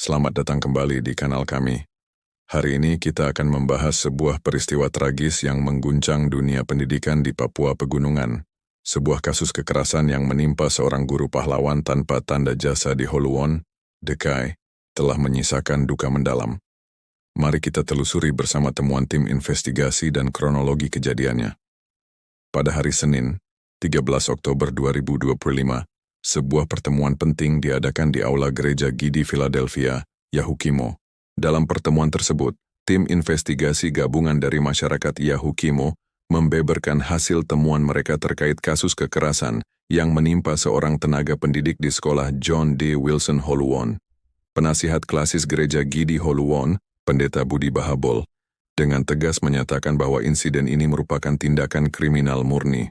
Selamat datang kembali di kanal kami. Hari ini kita akan membahas sebuah peristiwa tragis yang mengguncang dunia pendidikan di Papua Pegunungan. Sebuah kasus kekerasan yang menimpa seorang guru pahlawan tanpa tanda jasa di Holuon, Dekai, telah menyisakan duka mendalam. Mari kita telusuri bersama temuan tim investigasi dan kronologi kejadiannya. Pada hari Senin, 13 Oktober 2025, sebuah pertemuan penting diadakan di Aula Gereja Gidi Philadelphia, Yahukimo. Dalam pertemuan tersebut, tim investigasi gabungan dari masyarakat Yahukimo membeberkan hasil temuan mereka terkait kasus kekerasan yang menimpa seorang tenaga pendidik di sekolah John D. Wilson Holuon. Penasihat klasis Gereja Gidi Holuon, Pendeta Budi Bahabol, dengan tegas menyatakan bahwa insiden ini merupakan tindakan kriminal murni.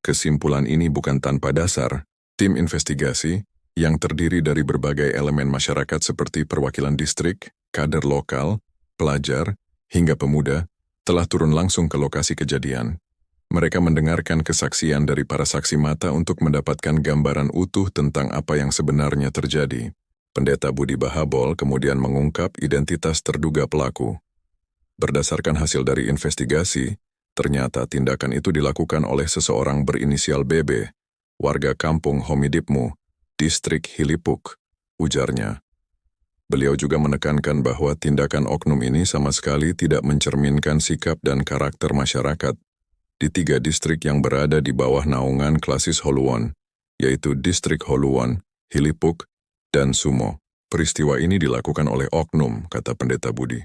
Kesimpulan ini bukan tanpa dasar. Tim investigasi, yang terdiri dari berbagai elemen masyarakat seperti perwakilan distrik, kader lokal, pelajar, hingga pemuda, telah turun langsung ke lokasi kejadian. Mereka mendengarkan kesaksian dari para saksi mata untuk mendapatkan gambaran utuh tentang apa yang sebenarnya terjadi. Pendeta Budi Bahabol kemudian mengungkap identitas terduga pelaku. Berdasarkan hasil dari investigasi, ternyata tindakan itu dilakukan oleh seseorang berinisial BB, warga kampung Homidipmu, distrik Hilipuk, ujarnya. Beliau juga menekankan bahwa tindakan oknum ini sama sekali tidak mencerminkan sikap dan karakter masyarakat di 3 distrik yang berada di bawah naungan klasis Holuon, yaitu distrik Holuon, Hilipuk, dan Sumo. Peristiwa ini dilakukan oleh oknum, kata Pendeta Budi.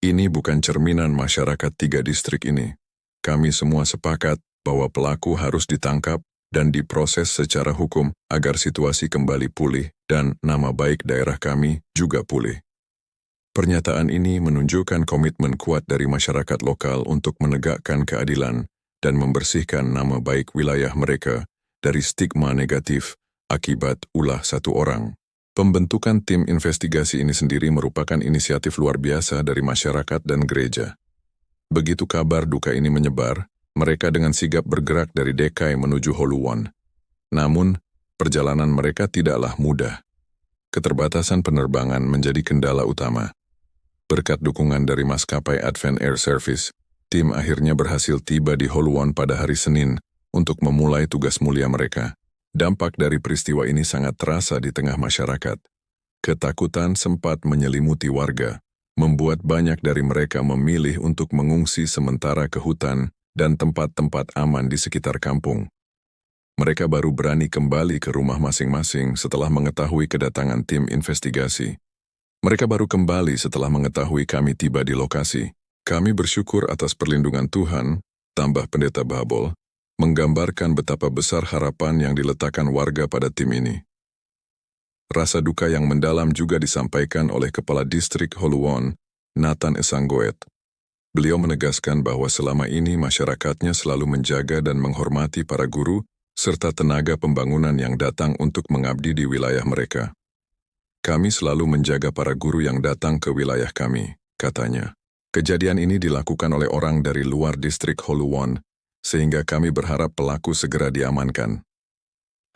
Ini bukan cerminan masyarakat 3 distrik ini. Kami semua sepakat bahwa pelaku harus ditangkap dan diproses secara hukum agar situasi kembali pulih dan nama baik daerah kami juga pulih. Pernyataan ini menunjukkan komitmen kuat dari masyarakat lokal untuk menegakkan keadilan dan membersihkan nama baik wilayah mereka dari stigma negatif akibat ulah satu orang. Pembentukan tim investigasi ini sendiri merupakan inisiatif luar biasa dari masyarakat dan gereja. Begitu kabar duka ini menyebar, mereka dengan sigap bergerak dari Dekai menuju Holuon. Namun, perjalanan mereka tidaklah mudah. Keterbatasan penerbangan menjadi kendala utama. Berkat dukungan dari maskapai Advent Air Service, tim akhirnya berhasil tiba di Holuon pada hari Senin untuk memulai tugas mulia mereka. Dampak dari peristiwa ini sangat terasa di tengah masyarakat. Ketakutan sempat menyelimuti warga, membuat banyak dari mereka memilih untuk mengungsi sementara ke hutan dan tempat-tempat aman di sekitar kampung. Mereka baru berani kembali ke rumah masing-masing setelah mengetahui kedatangan tim investigasi. Mereka baru kembali setelah mengetahui kami tiba di lokasi. Kami bersyukur atas perlindungan Tuhan, tambah Pendeta Bahabol, menggambarkan betapa besar harapan yang diletakkan warga pada tim ini. Rasa duka yang mendalam juga disampaikan oleh Kepala Distrik Holuon, Nathan Esanggoet. Beliau menegaskan bahwa selama ini masyarakatnya selalu menjaga dan menghormati para guru serta tenaga pembangunan yang datang untuk mengabdi di wilayah mereka. Kami selalu menjaga para guru yang datang ke wilayah kami, katanya. Kejadian ini dilakukan oleh orang dari luar distrik Holuon, sehingga kami berharap pelaku segera diamankan.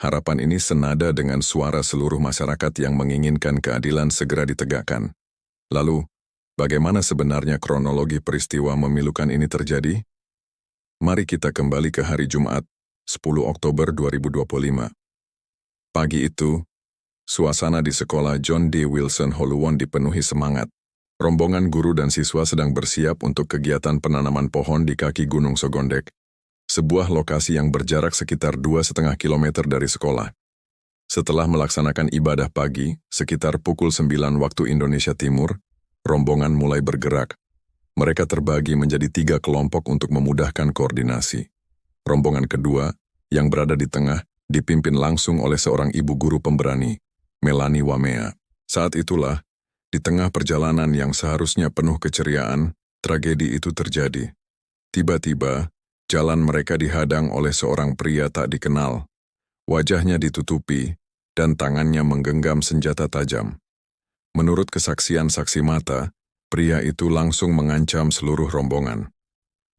Harapan ini senada dengan suara seluruh masyarakat yang menginginkan keadilan segera ditegakkan. Lalu, bagaimana sebenarnya kronologi peristiwa memilukan ini terjadi? Mari kita kembali ke hari Jumat, 10 Oktober 2025. Pagi itu, suasana di sekolah John D. Wilson Holuon dipenuhi semangat. Rombongan guru dan siswa sedang bersiap untuk kegiatan penanaman pohon di kaki Gunung Sogondek, sebuah lokasi yang berjarak sekitar 2,5 kilometer dari sekolah. Setelah melaksanakan ibadah pagi, sekitar pukul 9 waktu Indonesia Timur, rombongan mulai bergerak. Mereka terbagi menjadi 3 kelompok untuk memudahkan koordinasi. Rombongan kedua, yang berada di tengah, dipimpin langsung oleh seorang ibu guru pemberani, Melanie Wamea. Saat itulah, di tengah perjalanan yang seharusnya penuh keceriaan, tragedi itu terjadi. Tiba-tiba, jalan mereka dihadang oleh seorang pria tak dikenal. Wajahnya ditutupi, dan tangannya menggenggam senjata tajam. Menurut kesaksian saksi mata, pria itu langsung mengancam seluruh rombongan.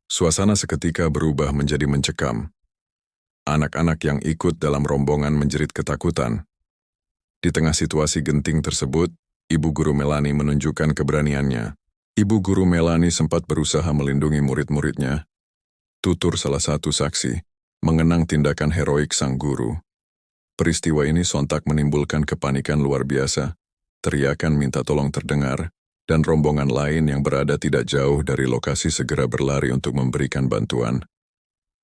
Suasana seketika berubah menjadi mencekam. Anak-anak yang ikut dalam rombongan menjerit ketakutan. Di tengah situasi genting tersebut, Ibu guru Melanie menunjukkan keberaniannya. Ibu guru Melanie sempat berusaha melindungi murid-muridnya. Tutur salah satu saksi, mengenang tindakan heroik sang guru. Peristiwa ini sontak menimbulkan kepanikan luar biasa. Teriakan minta tolong terdengar, dan rombongan lain yang berada tidak jauh dari lokasi segera berlari untuk memberikan bantuan.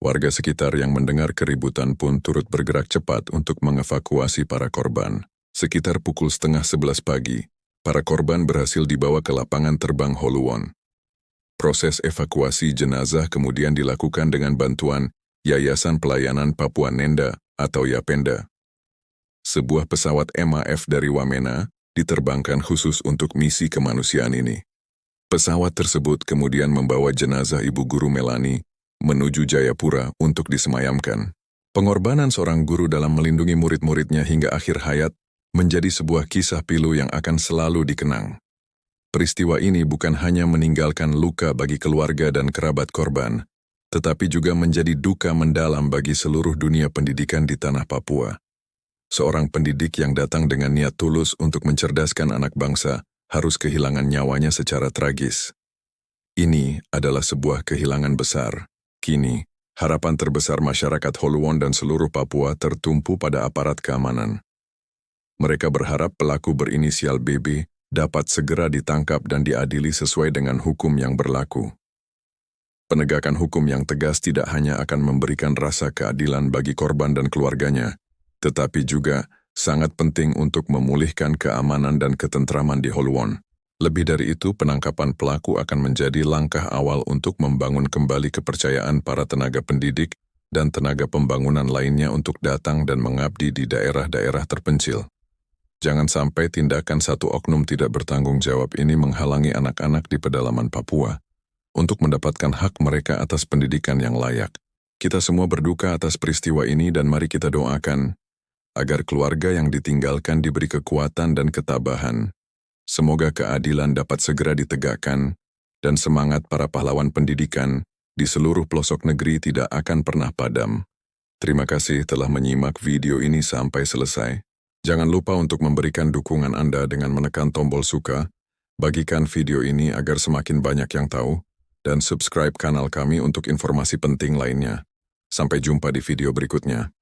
Warga sekitar yang mendengar keributan pun turut bergerak cepat untuk mengevakuasi para korban. Sekitar pukul 10:30 pagi, para korban berhasil dibawa ke lapangan terbang Holuwon. Proses evakuasi jenazah kemudian dilakukan dengan bantuan Yayasan Pelayanan Papua Nenda atau Yapenda. Sebuah pesawat MAF dari Wamena diterbangkan khusus untuk misi kemanusiaan ini. Pesawat tersebut kemudian membawa jenazah Ibu Guru Melanie menuju Jayapura untuk disemayamkan. Pengorbanan seorang guru dalam melindungi murid-muridnya hingga akhir hayat menjadi sebuah kisah pilu yang akan selalu dikenang. Peristiwa ini bukan hanya meninggalkan luka bagi keluarga dan kerabat korban, tetapi juga menjadi duka mendalam bagi seluruh dunia pendidikan di tanah Papua. Seorang pendidik yang datang dengan niat tulus untuk mencerdaskan anak bangsa harus kehilangan nyawanya secara tragis. Ini adalah sebuah kehilangan besar. Kini, harapan terbesar masyarakat Holuwon dan seluruh Papua tertumpu pada aparat keamanan. Mereka berharap pelaku berinisial BB dapat segera ditangkap dan diadili sesuai dengan hukum yang berlaku. Penegakan hukum yang tegas tidak hanya akan memberikan rasa keadilan bagi korban dan keluarganya, tetapi juga sangat penting untuk memulihkan keamanan dan ketentraman di Holuwon. Lebih dari itu, penangkapan pelaku akan menjadi langkah awal untuk membangun kembali kepercayaan para tenaga pendidik dan tenaga pembangunan lainnya untuk datang dan mengabdi di daerah-daerah terpencil. Jangan sampai tindakan satu oknum tidak bertanggung jawab ini menghalangi anak-anak di pedalaman Papua untuk mendapatkan hak mereka atas pendidikan yang layak. Kita semua berduka atas peristiwa ini dan mari kita doakan agar keluarga yang ditinggalkan diberi kekuatan dan ketabahan. Semoga keadilan dapat segera ditegakkan dan semangat para pahlawan pendidikan di seluruh pelosok negeri tidak akan pernah padam. Terima kasih telah menyimak video ini sampai selesai. Jangan lupa untuk memberikan dukungan Anda dengan menekan tombol suka, bagikan video ini agar semakin banyak yang tahu, dan subscribe kanal kami untuk informasi penting lainnya. Sampai jumpa di video berikutnya.